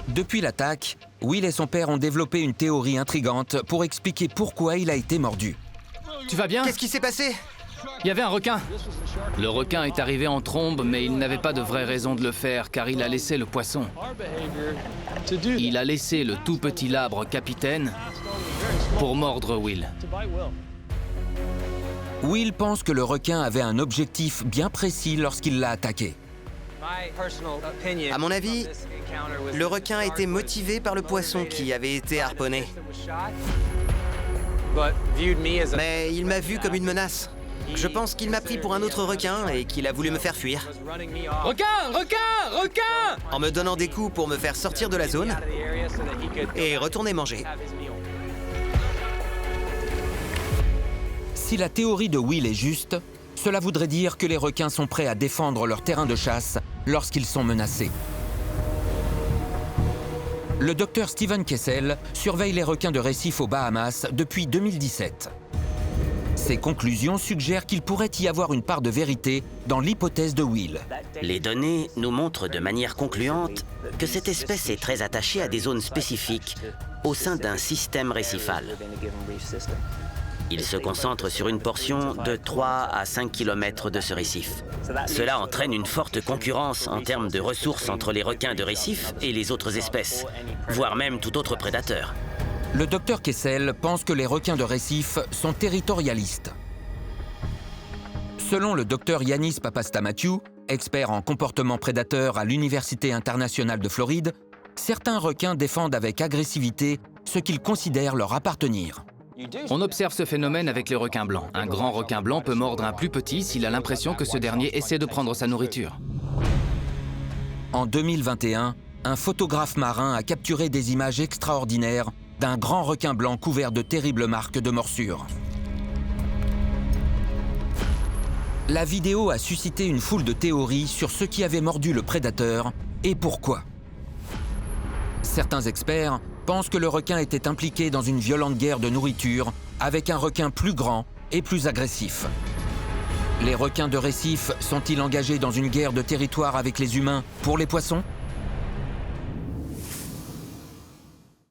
Depuis l'attaque, Will et son père ont développé une théorie intrigante pour expliquer pourquoi il a été mordu. Tu vas bien? Qu'est-ce qui s'est passé? Il y avait un requin. Le requin est arrivé en trombe, mais il n'avait pas de vraie raison de le faire, car il a laissé le poisson. Il a laissé le tout petit labre capitaine pour mordre Will. Will pense que le requin avait un objectif bien précis lorsqu'il l'a attaqué. À mon avis, le requin a été motivé par le poisson qui avait été harponné. Mais il m'a vu comme une menace. Je pense qu'il m'a pris pour un autre requin et qu'il a voulu me faire fuir. Requin! Requin! Requin! En me donnant des coups pour me faire sortir de la zone et retourner manger. Si la théorie de Will est juste, cela voudrait dire que les requins sont prêts à défendre leur terrain de chasse lorsqu'ils sont menacés. Le docteur Steven Kessel surveille les requins de récif aux Bahamas depuis 2017. Ses conclusions suggèrent qu'il pourrait y avoir une part de vérité dans l'hypothèse de Will. Les données nous montrent de manière concluante que cette espèce est très attachée à des zones spécifiques au sein d'un système récifal. Il se concentre sur une portion de 3 à 5 km de ce récif. Cela entraîne une forte concurrence en termes de ressources entre les requins de récif et les autres espèces, voire même tout autre prédateur. Le docteur Kessel pense que les requins de récif sont territorialistes. Selon le docteur Yanis Papastamatheou, expert en comportement prédateur à l'Université internationale de Floride, certains requins défendent avec agressivité ce qu'ils considèrent leur appartenir. On observe ce phénomène avec les requins blancs. Un grand requin blanc peut mordre un plus petit s'il a l'impression que ce dernier essaie de prendre sa nourriture. En 2021, un photographe marin a capturé des images extraordinaires d'un grand requin blanc couvert de terribles marques de morsures. La vidéo a suscité une foule de théories sur ce qui avait mordu le prédateur et pourquoi. Certains experts pensent que le requin était impliqué dans une violente guerre de nourriture avec un requin plus grand et plus agressif. Les requins de récif sont-ils engagés dans une guerre de territoire avec les humains pour les poissons ?